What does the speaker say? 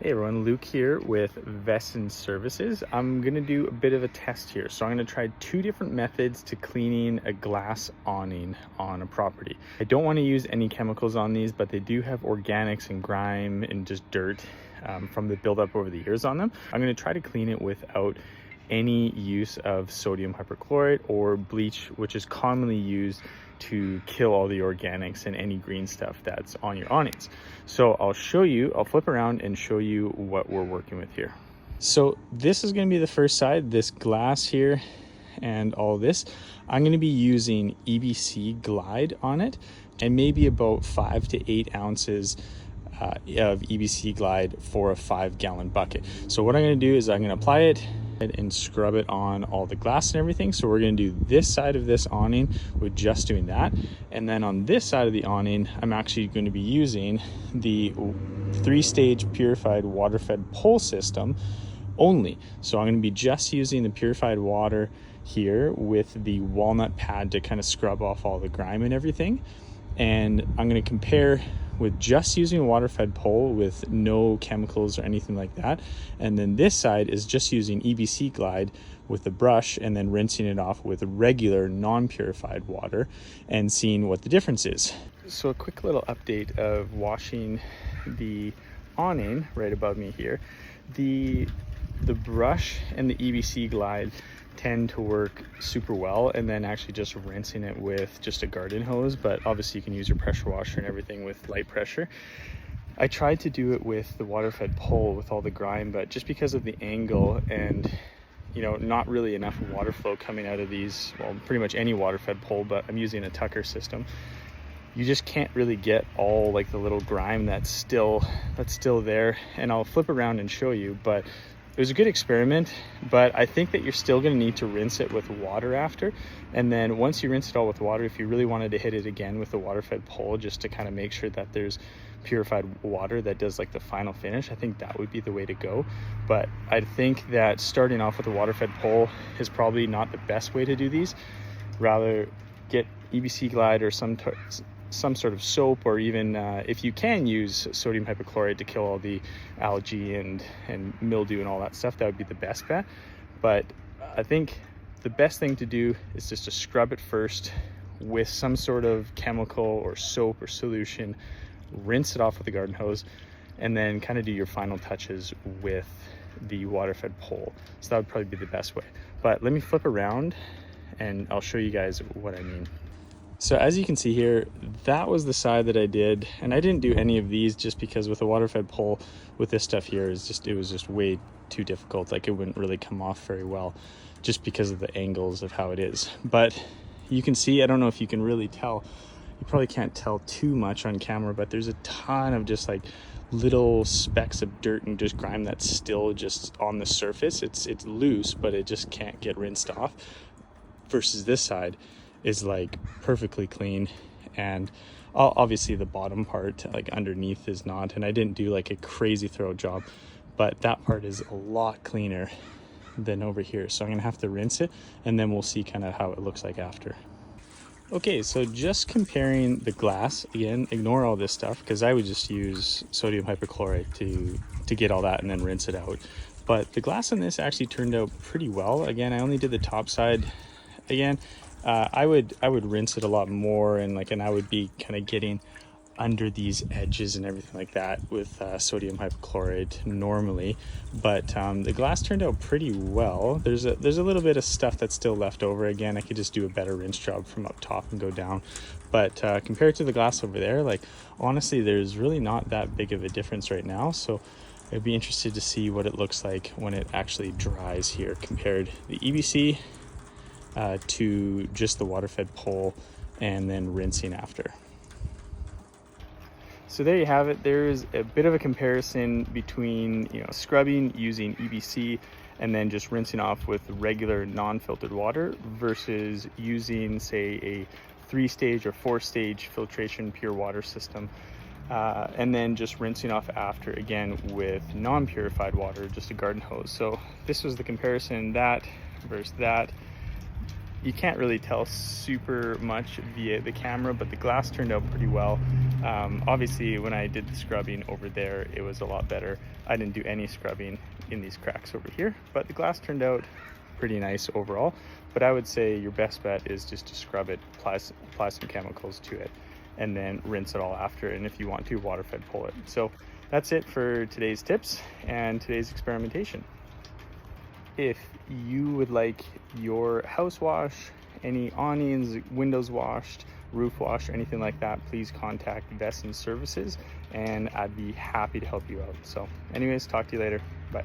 Hey everyone, Luke here with Vesson Services. I'm gonna do a bit of a test here. So I'm gonna try two different methods to cleaning a glass awning on a property. I don't wanna use any chemicals on these, but they do have organics and grime and just dirt from the buildup over the years on them. I'm gonna try to clean it without any use of sodium hypochlorite or bleach, which is commonly used to kill all the organics and any green stuff that's on your awnings. So I'll flip around and show you what we're working with here. So this is going to be the first side, this glass here and all this. I'm going to be using EBC Glide on it, and maybe about 5 to 8 ounces of EBC Glide for a 5-gallon bucket. So what I'm going to do is I'm going to apply it and scrub it on all the glass and everything. So we're going to do this side of this awning with just doing that, and then on this side of the awning I'm actually going to be using the 3-stage purified water-fed pole system only. So I'm going to be just using the purified water here with the walnut pad to kind of scrub off all the grime and everything. And I'm going to compare with just using a water-fed pole with no chemicals or anything like that. And then this side is just using EBC Glide with the brush and then rinsing it off with regular non-purified water and seeing what the difference is. So a quick little update of washing the awning right above me here. The brush and the EBC Glide tend to work super well, and then actually just rinsing it with just a garden hose, but obviously you can use your pressure washer and everything with light pressure. I tried to do it with the water-fed pole with all the grime, but just because of the angle and not really enough water flow coming out of these, well, pretty much any water-fed pole, but I'm using a Tucker system, you just can't really get all like the little grime that's still there. And I'll flip around and show you, but it was a good experiment, but I think that you're still going to need to rinse it with water after. And then once you rinse it all with water, if you really wanted to hit it again with the water-fed pole just to kind of make sure that there's purified water that does like the final finish, I think that would be the way to go. But I think that starting off with a water-fed pole is probably not the best way to do these. Rather get EBC Glide or some sort of soap, or even if you can use sodium hypochlorite to kill all the algae and mildew and all that stuff, that would be the best bet. But I think the best thing to do is just to scrub it first with some sort of chemical or soap or solution, rinse it off with a garden hose, and then kind of do your final touches with the water-fed pole. So that would probably be the best way. But let me flip around and I'll show you guys what I mean. So as you can see here, that was the side that I did, and I didn't do any of these just because with a water-fed pole with this stuff here it was just way too difficult. Like, it wouldn't really come off very well just because of the angles of how it is. But you can see, I don't know if you can really tell, you probably can't tell too much on camera, but there's a ton of just like little specks of dirt and just grime that's still just on the surface. It's loose, but it just can't get rinsed off, versus this side is like perfectly clean. And obviously the bottom part like underneath is not, and I didn't do like a crazy thorough job, but that part is a lot cleaner than over here. So I'm gonna have to rinse it and then we'll see kind of how it looks like after. Okay, so just comparing the glass again, ignore all this stuff because I would just use sodium hypochlorite to get all that and then rinse it out. But the glass on this actually turned out pretty well. Again, I only did the top side. Again, I would rinse it a lot more, and I would be kind of getting under these edges and everything like that with sodium hypochlorite normally. But the glass turned out pretty well. There's a little bit of stuff that's still left over. Again, I could just do a better rinse job from up top and go down. But compared to the glass over there, like honestly, there's really not that big of a difference right now. So I'd be interested to see what it looks like when it actually dries here compared the EBC to just the water-fed pole and then rinsing after. So there you have it. There's a bit of a comparison between scrubbing using EBC and then just rinsing off with regular non-filtered water versus using, say, a 3-stage or 4-stage filtration pure water system, and then just rinsing off after, again with non-purified water, just a garden hose. So this was the comparison, that versus that. You can't really tell super much via the camera, but the glass turned out pretty well. Obviously when I did the scrubbing over there, it was a lot better. I didn't do any scrubbing in these cracks over here, but the glass turned out pretty nice overall. But I would say your best bet is just to scrub it, apply some chemicals to it, and then rinse it all after. And if you want to, water fed pull it. So that's it for today's tips and today's experimentation. If you would like your house wash, any awnings, windows washed, roof wash, or anything like that, please contact Vesson Services and I'd be happy to help you out. So anyways, talk to you later. Bye.